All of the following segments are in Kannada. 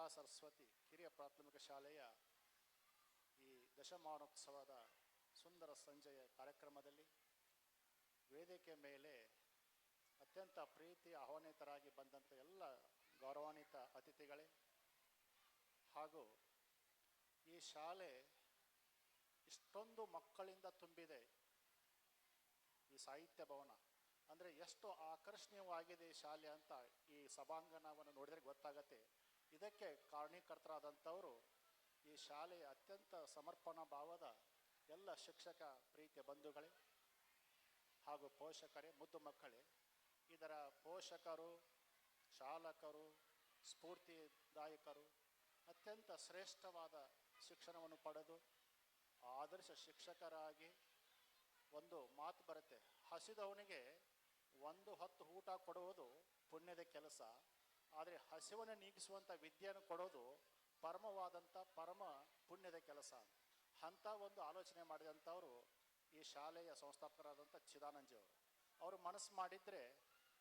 ಕಲಾ ಸರಸ್ವತಿ ಕಿರಿಯ ಪ್ರಾಥಮಿಕ ಶಾಲೆಯ ಈ ದಶಮಾನೋತ್ಸವದ ಸುಂದರ ಸಂಜೆಯ ಕಾರ್ಯಕ್ರಮದಲ್ಲಿ ವೇದಿಕೆ ಮೇಲೆ ಅತ್ಯಂತ ಪ್ರೀತಿ ಆಹ್ವಾನಿತರಾಗಿ ಬಂದಂಥ ಎಲ್ಲ ಗೌರವಾನ್ವಿತ ಅತಿಥಿಗಳೇ ಹಾಗೂ ಈ ಶಾಲೆ ಇಷ್ಟೊಂದು ಮಕ್ಕಳಿಂದ ತುಂಬಿದೆ. ಈ ಸಾಹಿತ್ಯ ಭವನ ಅಂದರೆ ಎಷ್ಟು ಆಕರ್ಷಣೀಯವಾಗಿದೆ ಈ ಶಾಲೆ ಅಂತ ಈ ಸಭಾಂಗಣವನ್ನು ನೋಡಿದರೆ ಗೊತ್ತಾಗತ್ತೆ. ಇದಕ್ಕೆ ಕಾರಣೀಕರ್ತರಾದಂಥವರು ಈ ಶಾಲೆಯ ಅತ್ಯಂತ ಸಮರ್ಪಣಾ ಭಾವದ ಎಲ್ಲ ಶಿಕ್ಷಕ ಪ್ರೀತಿಯ ಬಂಧುಗಳೇ ಹಾಗೂ ಪೋಷಕರೇ, ಮುದ್ದು ಮಕ್ಕಳೇ. ಇದರ ಪೋಷಕರು, ಚಾಲಕರು, ಸ್ಫೂರ್ತಿದಾಯಕರು ಅತ್ಯಂತ ಶ್ರೇಷ್ಠವಾದ ಶಿಕ್ಷಣವನ್ನು ಪಡೆದು ಆದರ್ಶ ಶಿಕ್ಷಕರಾಗಿ ಒಂದು ಮಾತು ಬರುತ್ತೆ, ಹಸಿದವನಿಗೆ ಒಂದು ಹೊತ್ತು ಊಟ ಕೊಡುವುದು ಪುಣ್ಯದ ಕೆಲಸ, ಆದರೆ ಹಸಿವನ್ನು ನೀಗಿಸುವಂಥ ವಿದ್ಯೆಯನ್ನು ಕೊಡೋದು ಪರಮವಾದಂಥ ಪರಮ ಪುಣ್ಯದ ಕೆಲಸ. ಅಂಥ ಒಂದು ಆಲೋಚನೆ ಮಾಡಿದಂಥವರು ಈ ಶಾಲೆಯ ಸಂಸ್ಥಾಪಕರಾದಂಥ ಚಿದಾನಂದಜಿಯವರು. ಅವರು ಮನಸ್ಸು ಮಾಡಿದರೆ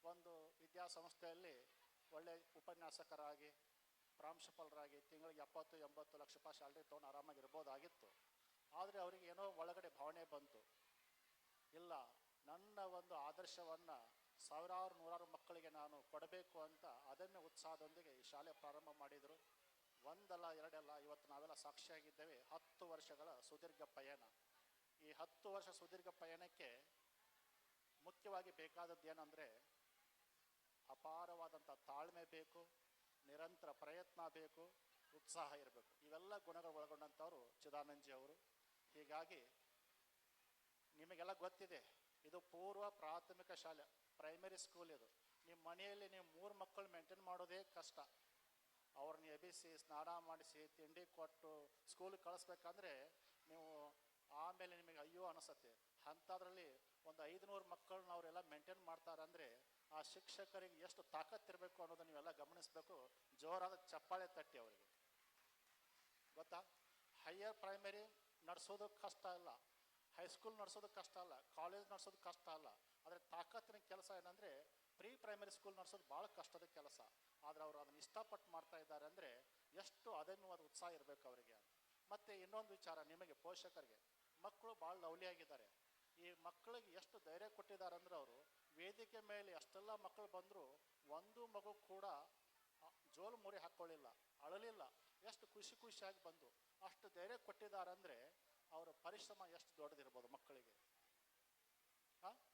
ಒಂದು ವಿದ್ಯಾಸಂಸ್ಥೆಯಲ್ಲಿ ಒಳ್ಳೆಯ ಉಪನ್ಯಾಸಕರಾಗಿ, ಪ್ರಾಂಶುಪಾಲರಾಗಿ ತಿಂಗಳಿಗೆ 70-80 ಲಕ್ಷ ರೂಪಾಯಿ ಸ್ಯಾಲ್ರಿ ತೊಗೊಂಡು ಆರಾಮಾಗಿರ್ಬೋದಾಗಿತ್ತು. ಆದರೆ ಅವರಿಗೆ ಏನೋ ಒಳಗಡೆ ಭಾವನೆ ಬಂತು, ಇಲ್ಲ ನನ್ನ ಒಂದು ಆದರ್ಶವನ್ನು ಸಾವಿರಾರು ನೂರಾರು ಮಕ್ಕಳಿಗೆ ನಾನು ಕೊಡಬೇಕು ಅಂತ ಅದನ್ನೇ ಉತ್ಸಾಹದೊಂದಿಗೆ ಈ ಶಾಲೆ ಪ್ರಾರಂಭ ಮಾಡಿದರು. ಒಂದಲ್ಲ ಎರಡಲ್ಲ, ಇವತ್ತು ನಾವೆಲ್ಲ ಸಾಕ್ಷಿಯಾಗಿದ್ದೇವೆ 10 ವರ್ಷಗಳ ಸುದೀರ್ಘ ಪಯಣ. ಈ 10 ವರ್ಷ ಸುದೀರ್ಘ ಪಯಣಕ್ಕೆ ಮುಖ್ಯವಾಗಿ ಬೇಕಾದದ್ದು ಏನಂದರೆ ಅಪಾರವಾದಂಥ ತಾಳ್ಮೆ ಬೇಕು, ನಿರಂತರ ಪ್ರಯತ್ನ ಬೇಕು, ಉತ್ಸಾಹ ಇರಬೇಕು. ಇವೆಲ್ಲ ಗುಣಗಳು ಒಳಗೊಂಡಂಥವರು ಚಿದಾನಂದಜಿ ಅವರು. ಹೀಗಾಗಿ ನಿಮಗೆಲ್ಲ ಗೊತ್ತಿದೆ, ಇದು ಪೂರ್ವ ಪ್ರಾಥಮಿಕ ಶಾಲೆ, ಪ್ರೈಮರಿ ಸ್ಕೂಲ್. ಇದು ನಿಮ್ಮ ಮನೆಯಲ್ಲಿ ನೀವು 3 ಮಕ್ಕಳು ಮೇಂಟೈನ್ ಮಾಡೋದೇ ಕಷ್ಟ. ಅವ್ರನ್ನ ಎಬ್ಬಿಸಿ ಸ್ನಾನ ಮಾಡಿಸಿ ತಿಂಡಿ ಕೊಟ್ಟು ಸ್ಕೂಲಿಗೆ ಕಳಿಸ್ಬೇಕಂದ್ರೆ ನೀವು ಆಮೇಲೆ ನಿಮಗೆ ಅಯ್ಯೋ ಅನಿಸುತ್ತೆ. ಅಂಥದ್ರಲ್ಲಿ ಒಂದು 500 ಮಕ್ಕಳನ್ನ ಅವರೆಲ್ಲ ಮೇಂಟೈನ್ ಮಾಡ್ತಾರಂದರೆ ಆ ಶಿಕ್ಷಕರಿಗೆ ಎಷ್ಟು ತಾಕತ್ತಿರಬೇಕು ಅನ್ನೋದನ್ನು ನೀವೆಲ್ಲ ಗಮನಿಸಬೇಕು. ಜೋರಾದ ಚಪ್ಪಾಳೆ ತಟ್ಟಿ ಅವರಿಗೆ. ಗೊತ್ತಾ, ಹೈಯರ್ ಪ್ರೈಮರಿ ನಡೆಸೋದು ಕಷ್ಟ ಇಲ್ಲ, ಹೈಸ್ಕೂಲ್ ನಡೆಸೋದು ಕಷ್ಟ ಅಲ್ಲ, ಕಾಲೇಜ್ ನಡೆಸೋದು ಕಷ್ಟ ಅಲ್ಲ. ಆದರೆ ತಾಕತ್ತಿನ ಕೆಲಸ ಏನಂದರೆ ಪ್ರೀ ಪ್ರೈಮರಿ ಸ್ಕೂಲ್ ನಡೆಸೋದು ಭಾಳ ಕಷ್ಟದ ಕೆಲಸ. ಆದರೆ ಅವರು ಅದನ್ನು ಇಷ್ಟಪಟ್ಟು ಮಾಡ್ತಾ ಇದ್ದಾರೆ ಅಂದರೆ ಎಷ್ಟು ಅದನ್ಯವಾದ ಉತ್ಸಾಹ ಇರಬೇಕು ಅವರಿಗೆ. ಮತ್ತು ಇನ್ನೊಂದು ವಿಚಾರ, ನಿಮಗೆ ಪೋಷಕರಿಗೆ ಮಕ್ಕಳು ಭಾಳ ಲವ್ಲಿಯಾಗಿದ್ದಾರೆ. ಈ ಮಕ್ಕಳಿಗೆ ಎಷ್ಟು ಧೈರ್ಯ ಕೊಟ್ಟಿದ್ದಾರೆ ಅಂದರೆ ಅವರು ವೇದಿಕೆ ಮೇಲೆ ಅಷ್ಟೆಲ್ಲ ಮಕ್ಕಳು ಬಂದರೂ ಒಂದು ಮಗು ಕೂಡ ಜೋಲು ಮುರಿ ಹಾಕ್ಕೊಳ್ಳಿಲ್ಲ, ಅಳಲಿಲ್ಲ. ಎಷ್ಟು ಖುಷಿಯಾಗಿ ಬಂದು ಅಷ್ಟು ಧೈರ್ಯ ಕೊಟ್ಟಿದ್ದಾರೆ ಅಂದರೆ ಅವರ ಪರಿಶ್ರಮ ಎಷ್ಟು ದೊಡ್ಡದಿರ್ಬೋದು ಮಕ್ಕಳಿಗೆ.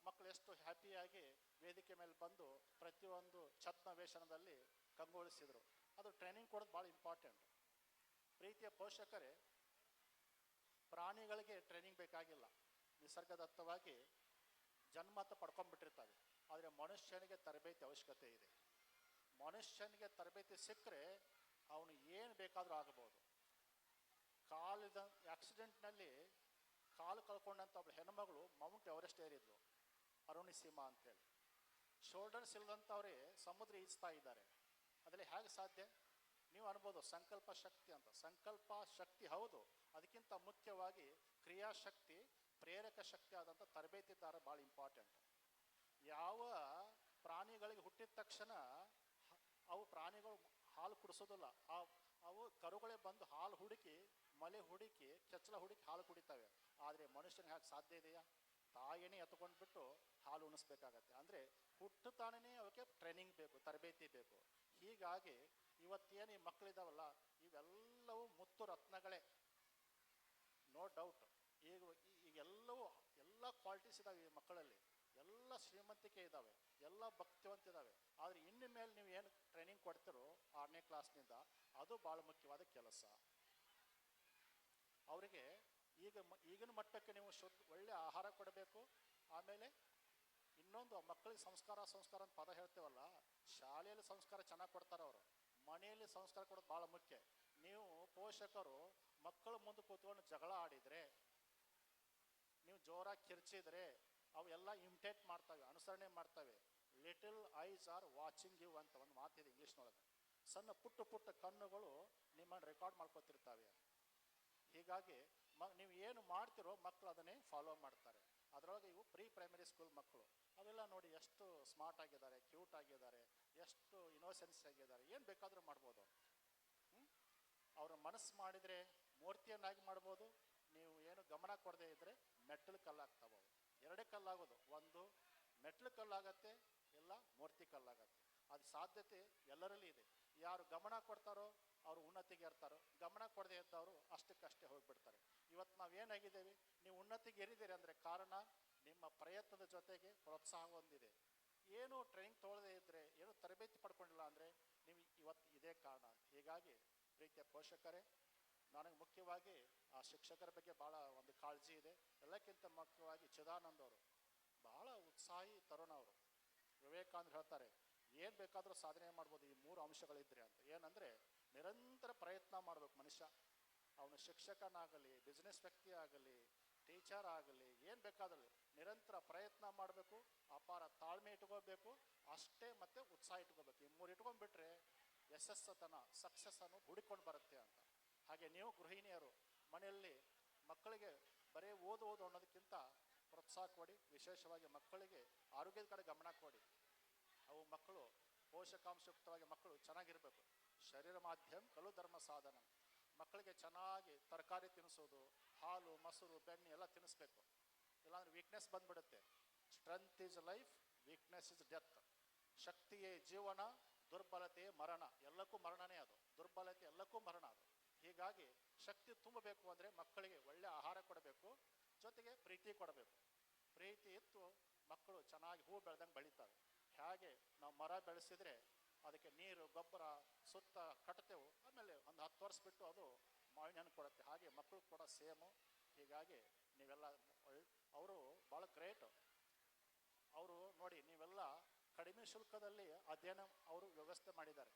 ಮಕ್ಕಳು ಎಷ್ಟು ಹ್ಯಾಪಿಯಾಗಿ ವೇದಿಕೆ ಮೇಲೆ ಬಂದು ಪ್ರತಿಯೊಂದು ಛತ್ನವೇಶನದಲ್ಲಿ ಕಂಗೊಳಿಸಿದರು. ಅದು ಟ್ರೈನಿಂಗ್ ಕೊಡೋದು ಭಾಳ ಇಂಪಾರ್ಟೆಂಟ್. ಪ್ರೀತಿಯ ಪೋಷಕರೇ, ಪ್ರಾಣಿಗಳಿಗೆ ಟ್ರೈನಿಂಗ್ ಬೇಕಾಗಿಲ್ಲ, ನಿಸರ್ಗದತ್ತವಾಗಿ ಜನ್ಮತ ಪಡ್ಕೊಂಡ್ಬಿಟ್ಟಿರ್ತಾರೆ. ಆದರೆ ಮನುಷ್ಯನಿಗೆ ತರಬೇತಿ ಅವಶ್ಯಕತೆ ಇದೆ. ಮನುಷ್ಯನಿಗೆ ತರಬೇತಿ ಸಿಕ್ಕರೆ ಅವನು ಏನು ಬೇಕಾದರೂ ಆಗಬಹುದು. ಕಾಲಿದ ಆಕ್ಸಿಡೆಂಟ್ನಲ್ಲಿ ಕಾಲು ಕಳ್ಕೊಂಡಂಥ ಒಬ್ಬಳು ಹೆಣ್ಮಗಳು ಮೌಂಟ್ ಎವರೆಸ್ಟ್ ಏರಿದ್ಲು, ಅರುಣಿಸೀಮಾ ಅಂತೇಳಿ. ಶೋಲ್ಡರ್ಸ್ ಇಲ್ಲದಂಥವ್ರೆ ಸಮುದ್ರ ಈಜ್ತಾ ಇದ್ದಾರೆ. ಅದರಲ್ಲಿ ಹೇಗೆ ಸಾಧ್ಯ? ನೀವು ಅನ್ಬೋದು ಸಂಕಲ್ಪ ಶಕ್ತಿ ಅಂತ. ಸಂಕಲ್ಪ ಶಕ್ತಿ ಹೌದು, ಅದಕ್ಕಿಂತ ಮುಖ್ಯವಾಗಿ ಕ್ರಿಯಾಶಕ್ತಿ, ಪ್ರೇರಕ ಶಕ್ತಿ ಆದಂಥ ತರಬೇತಿದಾರ ಭಾಳ ಇಂಪಾರ್ಟೆಂಟ್. ಯಾವ ಪ್ರಾಣಿಗಳಿಗೆ ಹುಟ್ಟಿದ ತಕ್ಷಣ ಅವು ಪ್ರಾಣಿಗಳು ಹಾಲು ಕುಡಿಸೋದಿಲ್ಲ, ಅವು ಕರುಗಳೇ ಬಂದು ಹಾಲು ಹುಡುಕಿ, ಮಲೆ ಹುಡುಕಿ, ಕೆಚ್ಚಲ ಹುಡುಕಿ ಹಾಲು ಕುಡಿತವೆ. ಆದರೆ ಮನುಷ್ಯನಿಗೆ ಹಾಗೆ ಸಾಧ್ಯ ಇದೆಯಾ? ತಾಯಿನೇ ಎತ್ಕೊಂಡ್ಬಿಟ್ಟು ಹಾಲು ಉಣಿಸ್ಬೇಕಾಗತ್ತೆ. ಅಂದರೆ ಹುಟ್ಟುತ್ತಾನೇ ಅವಕ್ಕೆ ಟ್ರೈನಿಂಗ್ ಬೇಕು, ತರಬೇತಿ ಬೇಕು. ಹೀಗಾಗಿ ಇವತ್ತೇನು ಈ ಮಕ್ಕಳಿದಾವಲ್ಲ, ಇವೆಲ್ಲವೂ ಮುತ್ತು ರತ್ನಗಳೇ, ನೋ ಡೌಟ್. ಈಗೆಲ್ಲವೂ ಎಲ್ಲ ಕ್ವಾಲಿಟೀಸ್ ಇದ್ದಾವೆ ಈ ಮಕ್ಕಳಲ್ಲಿ, ಎಲ್ಲ ಶ್ರೀಮಂತಿಕೆ ಇದ್ದಾವೆ, ಎಲ್ಲ ಭಕ್ತಿವಂತ ಇದ್ದಾವೆ. ಆದರೆ ಇನ್ನು ಮೇಲೆ ನೀವು ಏನು ಟ್ರೈನಿಂಗ್ ಕೊಡ್ತೀರೋ 6ನೇ ಕ್ಲಾಸ್ನಿಂದ, ಅದು ಭಾಳ ಮುಖ್ಯವಾದ ಕೆಲಸ. ಅವರಿಗೆ ಈಗಿನ ಮಟ್ಟಕ್ಕೆ ನೀವು ಒಳ್ಳೆಯ ಆಹಾರ ಕೊಡಬೇಕು. ಆಮೇಲೆ ಇನ್ನೊಂದು, ಮಕ್ಕಳಿಗೆ ಸಂಸ್ಕಾರ ಅಂತ ಪದ ಹೇಳ್ತೇವಲ್ಲ, ಶಾಲೆಯಲ್ಲಿ ಸಂಸ್ಕಾರ ಚೆನ್ನಾಗಿ ಕೊಡ್ತಾರೆ ಅವರು, ಮನೆಯಲ್ಲಿ ಸಂಸ್ಕಾರ ಕೊಡೋದು ಭಾಳ ಮುಖ್ಯ. ನೀವು ಪೋಷಕರು ಮಕ್ಕಳು ಮುಂದೆ ಕೂತ್ಕೊಂಡು ಜಗಳ ಆಡಿದರೆ, ನೀವು ಜೋರಾಗಿ ಕಿರ್ಚಿದ್ರೆ ಅವು ಎಲ್ಲ ಇಮಿಟೇಟ್ ಮಾಡ್ತವೆ, ಅನುಸರಣೆ ಮಾಡ್ತವೆ. Little eyes are watching you ಅಂತ ಒಂದು ಮಾತಿದೆ ಇಂಗ್ಲೀಷ್ನೊಳಗೆ. ಸಣ್ಣ ಪುಟ್ಟ ಕಣ್ಣುಗಳು ನಿಮ್ಮನ್ನು ರೆಕಾರ್ಡ್ ಮಾಡ್ಕೊತಿರ್ತವೆ. ಹೀಗಾಗಿ ನೀವು ಏನು ಮಾಡ್ತಿರೋ ಮಕ್ಕಳು ಅದನ್ನೇ ಫಾಲೋ ಮಾಡ್ತಾರೆ. ಅದರೊಳಗೆ ಇವು ಪ್ರೀ ಪ್ರೈಮರಿ ಸ್ಕೂಲ್ ಮಕ್ಕಳು, ಅವೆಲ್ಲ ನೋಡಿ ಎಷ್ಟು ಸ್ಮಾರ್ಟ್ ಆಗಿದ್ದಾರೆ, ಕ್ಯೂಟ್ ಆಗಿದ್ದಾರೆ, ಎಷ್ಟು ಇನೋಸೆನ್ಸ್ ಆಗಿದ್ದಾರೆ, ಏನು ಬೇಕಾದರೂ ಮಾಡ್ಬೋದು. ಅವರು ಮನಸ್ಸು ಮಾಡಿದರೆ ಮೂರ್ತಿಯನ್ನಾಗಿ ಮಾಡ್ಬೋದು. ನೀವು ಏನು ಗಮನ ಕೊಡದೇ ಇದ್ದರೆ ಮೆಟ್ಟಲು ಕಲ್ಲಾಗ್ತಾವೆ. ಅವು ಎರಡೇ ಕಲ್ಲಾಗೋದು, ಒಂದು ಮೆಟ್ಲು ಕಲ್ಲಾಗತ್ತೆ, ಇಲ್ಲ ಮೂರ್ತಿ ಕಲ್ಲಾಗತ್ತೆ. ಅದು ಸಾಧ್ಯತೆ ಎಲ್ಲರಲ್ಲಿ ಇದೆ. ಯಾರು ಗಮನ ಕೊಡ್ತಾರೋ ಅವರು ಉನ್ನತಿಗೆ ಏರ್ತಾರೋ, ಗಮನ ಕೊಡದೇ ಇದ್ದವರು ಅಷ್ಟಕ್ಕಷ್ಟೇ ಹೋಗ್ಬಿಡ್ತಾರೆ. ಇವತ್ತು ನಾವೇನಾಗಿದ್ದೇವೆ, ನೀವು ಉನ್ನತಿಗೆ ಏರಿದ್ದೀರಿ ಅಂದರೆ ಕಾರಣ ನಿಮ್ಮ ಪ್ರಯತ್ನದ ಜೊತೆಗೆ ಪ್ರೋತ್ಸಾಹ ಹೊಂದಿದೆ. ಏನು ಟ್ರೈನಿಂಗ್ ತೊಗೊಳ್ಳದೇ ಇದ್ದರೆ, ಏನು ತರಬೇತಿ ಪಡ್ಕೊಂಡಿಲ್ಲ ಅಂದರೆ ನೀವು ಇವತ್ತು ಇದೇ ಕಾರಣ. ಹೀಗಾಗಿ ಪ್ರೀತಿಯ ಪೋಷಕರೇ, ನನಗೆ ಮುಖ್ಯವಾಗಿ ಆ ಶಿಕ್ಷಕರ ಬಗ್ಗೆ ಭಾಳ ಒಂದು ಕಾಳಜಿ ಇದೆ. ಎಲ್ಲಕ್ಕಿಂತ ಮುಖ್ಯವಾಗಿ ಚಿದಾನಂದ್ ಅವರು ಭಾಳ ಉತ್ಸಾಹಿ ತರುಣ. ಅವರು ವಿವೇಕಾನಂದರು ಹೇಳ್ತಾರೆ, ಏನು ಬೇಕಾದರೂ ಸಾಧನೆ ಮಾಡ್ಬೋದು ಈ ಮೂರು ಅಂಶಗಳಿದ್ರೆ ಅಂತ. ಏನಂದರೆ ನಿರಂತರ ಪ್ರಯತ್ನ ಮಾಡಬೇಕು ಮನುಷ್ಯ. ಅವನು ಶಿಕ್ಷಕನಾಗಲಿ, ಬಿಸ್ನೆಸ್ ವ್ಯಕ್ತಿ ಆಗಲಿ, ಟೀಚರ್ ಆಗಲಿ, ಏನು ಬೇಕಾದರೂ ನಿರಂತರ ಪ್ರಯತ್ನ ಮಾಡಬೇಕು, ಅಪಾರ ತಾಳ್ಮೆ ಇಟ್ಕೋಬೇಕು, ಅಷ್ಟೇ ಮತ್ತು ಉತ್ಸಾಹ ಇಟ್ಕೋಬೇಕು. ಈ ಮೂರು ಇಟ್ಕೊಂಡ್ಬಿಟ್ರೆ ಯಶಸ್ಸತನ ಸಕ್ಸಸ್ಸನ್ನು ಹುಡುಕೊಂಡು ಬರುತ್ತೆ ಅಂತ. ಹಾಗೆ ನೀವು ಗೃಹಿಣಿಯರು ಮನೆಯಲ್ಲಿ ಮಕ್ಕಳಿಗೆ ಬರೀ ಓದು ಅನ್ನೋದಕ್ಕಿಂತ ಪ್ರೋತ್ಸಾಹ ಕೊಡಿ. ವಿಶೇಷವಾಗಿ ಮಕ್ಕಳಿಗೆ ಆರೋಗ್ಯದ ಕಡೆ ಗಮನ ಕೊಡಿ. ಅವು ಮಕ್ಕಳು ಪೋಷಕಾಂಶಯುಕ್ತವಾಗಿ ಮಕ್ಕಳು ಚೆನ್ನಾಗಿರಬೇಕು. ಶರೀರ ಮಾಧ್ಯಮ ಕಲು ಧರ್ಮ ಸಾಧನ. ಮಕ್ಕಳಿಗೆ ಚೆನ್ನಾಗಿ ತರಕಾರಿ ತಿನ್ನಿಸೋದು, ಹಾಲು ಮೊಸರು ಬೆಣ್ಣೆ ಎಲ್ಲ ತಿನ್ನಿಸ್ಬೇಕು. ಇಲ್ಲಾಂದ್ರೆ ವೀಕ್ನೆಸ್ ಬಂದ್ಬಿಡುತ್ತೆ. Strength is life, weakness is death. ಶಕ್ತಿಯೇ ಜೀವನ, ದುರ್ಬಲತೆ ಮರಣ. ಎಲ್ಲಕ್ಕೂ ಮರಣನೇ ಅದು, ದುರ್ಬಲತೆ ಎಲ್ಲಕ್ಕೂ ಮರಣ ಅದು. ಹೀಗಾಗಿ ಶಕ್ತಿ ತುಂಬಬೇಕು ಅಂದರೆ ಮಕ್ಕಳಿಗೆ ಒಳ್ಳೆ ಆಹಾರ ಕೊಡಬೇಕು, ಜೊತೆಗೆ ಪ್ರೀತಿ ಕೊಡಬೇಕು. ಪ್ರೀತಿ ಇತ್ತು ಮಕ್ಕಳು ಚೆನ್ನಾಗಿ ಹೂ ಬೆಳೆದಂಗೆ ಬೆಳೀತವೆ. ಹಾಗೆ ನಾವು ಮರ ಬೆಳೆಸಿದರೆ ಅದಕ್ಕೆ ನೀರು ಗೊಬ್ಬರ ಸುತ್ತ ಕಟ್ತೇವೆ, ಆಮೇಲೆ ಒಂದು 10 ವರ್ಷ ಬಿಟ್ಟು ಅದು ಮಾವಿನ ಹಣ್ಣು ಕೊಡುತ್ತೆ. ಹಾಗೆ ಮಕ್ಕಳು ಕೂಡ ಸೇಮು. ಹೀಗಾಗಿ ನೀವೆಲ್ಲ ಅವರು ಭಾಳ ಗ್ರೇಟ್. ಅವರು ನೋಡಿ, ನೀವೆಲ್ಲ ಕಡಿಮೆ ಶುಲ್ಕದಲ್ಲಿ ಅಧ್ಯಯನ ಅವರು ವ್ಯವಸ್ಥೆ ಮಾಡಿದ್ದಾರೆ.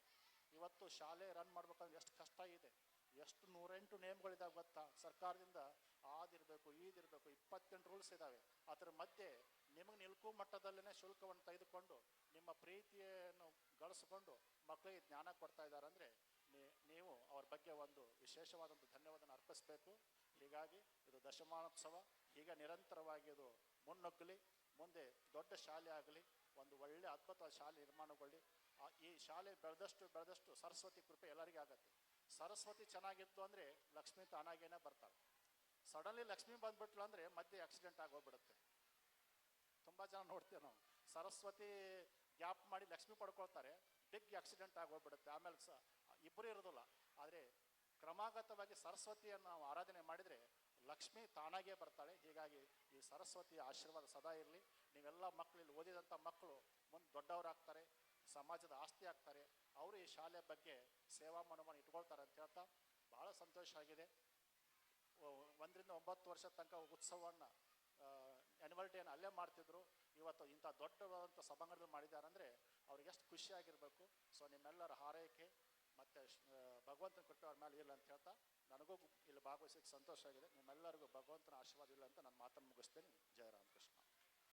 ಇವತ್ತು ಶಾಲೆ ರನ್ ಮಾಡ್ಬೇಕಂದ್ರೆ ಎಷ್ಟು ಕಷ್ಟ ಇದೆ, ಎಷ್ಟು 108 ನೇಮ್ಗಳಿದ್ದಾವೆ ಗೊತ್ತಾ ಸರ್ಕಾರದಿಂದ. ಆದಿರಬೇಕು, ಈದಿರಬೇಕು, 28 ರೂಲ್ಸ್ ಇದ್ದಾವೆ. ಅದರ ಮಧ್ಯೆ ನಿಮಗೆ ನಿಲ್ಕು ಮಟ್ಟದಲ್ಲೇ ಶುಲ್ಕವನ್ನು ತೆಗೆದುಕೊಂಡು ನಿಮ್ಮ ಪ್ರೀತಿಯನ್ನು ಗಳಿಸ್ಕೊಂಡು ಮಕ್ಕಳಿಗೆ ಜ್ಞಾನ ಕೊಡ್ತಾ ಇದ್ದಾರೆ ಅಂದರೆ ನೀವು ಅವ್ರ ಬಗ್ಗೆ ಒಂದು ವಿಶೇಷವಾದಂಥ ಧನ್ಯವಾದನ ಅರ್ಪಿಸಬೇಕು. ಹೀಗಾಗಿ ಇದು ದಶಮಾನೋತ್ಸವ. ಈಗ ನಿರಂತರವಾಗಿ ಇದು ಮುನ್ನುಗ್ಗಲಿ, ಮುಂದೆ ದೊಡ್ಡ ಶಾಲೆ ಆಗಲಿ, ಒಂದು ಒಳ್ಳೆ ಅದ್ಭುತ ಶಾಲೆ ನಿರ್ಮಾಣಗೊಳ್ಳಿ. ಈ ಶಾಲೆ ಬೆಳೆದಷ್ಟು ಸರಸ್ವತಿ ಕೃಪೆ ಎಲ್ಲರಿಗೂ ಆಗತ್ತೆ. ಸರಸ್ವತಿ ಚೆನ್ನಾಗಿತ್ತು ಅಂದರೆ ಲಕ್ಷ್ಮಿ ತಾನಾಗೇನೆ ಬರ್ತಾಳೆ. ಸಡನ್ಲಿ ಲಕ್ಷ್ಮಿ ಬಂದ್ಬಿಟ್ಲು ಅಂದರೆ ಮಧ್ಯೆ ಆಕ್ಸಿಡೆಂಟ್ ಆಗೋಗ್ಬಿಡುತ್ತೆ. ತುಂಬ ಜನ ನೋಡ್ತೀವಿ ನಾವು, ಸರಸ್ವತಿ ಗ್ಯಾಪ್ ಮಾಡಿ ಲಕ್ಷ್ಮಿ ಪಡ್ಕೊಳ್ತಾರೆ, ಬಿಗ್ ಆಕ್ಸಿಡೆಂಟ್ ಆಗೋಗ್ಬಿಡುತ್ತೆ. ಆಮೇಲೆ ಇಬ್ಬರು ಇರೋದಿಲ್ಲ. ಆದರೆ ಕ್ರಮಾಗತವಾಗಿ ಸರಸ್ವತಿಯನ್ನು ನಾವು ಆರಾಧನೆ ಮಾಡಿದರೆ ಲಕ್ಷ್ಮಿ ತಾನಾಗೇ ಬರ್ತಾಳೆ. ಹೀಗಾಗಿ ಈ ಸರಸ್ವತಿಯ ಆಶೀರ್ವಾದ ಸದಾ ಇರಲಿ. ನೀವೆಲ್ಲ ಮಕ್ಕಳಲ್ಲಿ ಓದಿದಂಥ ಮಕ್ಕಳು ಮುಂದೆ ದೊಡ್ಡವರಾಗ್ತಾರೆ, ಸಮಾಜದ ಆಸ್ತಿ ಆಗ್ತಾರೆ. ಅವರು ಈ ಶಾಲೆ ಬಗ್ಗೆ ಸೇವಾ ಮನೋಭಾವ ಇಟ್ಕೊಳ್ತಾರೆ ಅಂತ ಹೇಳ್ತಾ ಭಾಳ ಸಂತೋಷ ಆಗಿದೆ. 1 ರಿಂದ 9 ವರ್ಷದ ತನಕ ಉತ್ಸವವನ್ನು ಆ್ಯನ್ಯುವಲ್ ಡೇನ ಅಲ್ಲೇ ಮಾಡ್ತಿದ್ರು. ಇವತ್ತು ಇಂಥ ದೊಡ್ಡವಾದಂಥ ಸಭಾಂಗಣದಲ್ಲಿ ಮಾಡಿದ್ದಾರೆ ಅಂದರೆ ಅವ್ರಿಗೆ ಎಷ್ಟು ಖುಷಿಯಾಗಿರಬೇಕು. ಸೊ ನಿಮ್ಮೆಲ್ಲರ ಹಾರೈಕೆ ಮತ್ತು ಭಗವಂತನ ಕೃಪೆ ಅವ್ರ ಮೇಲೆ ಇಲ್ಲ ಅಂತ ಹೇಳ್ತಾ, ನನಗೂ ಇಲ್ಲಿ ಭಾಗವಹಿಸೋಕ್ಕೆ ಸಂತೋಷ ಆಗಿದೆ. ನಿಮ್ಮೆಲ್ಲರಿಗೂ ಭಗವಂತನ ಆಶೀರ್ವಾದ ಇಲ್ಲ ಅಂತ ನಾನು ಮಾತನ್ನು ಮುಗಿಸ್ತೇನೆ. ಜಯ ರಾಮಕೃಷ್ಣ.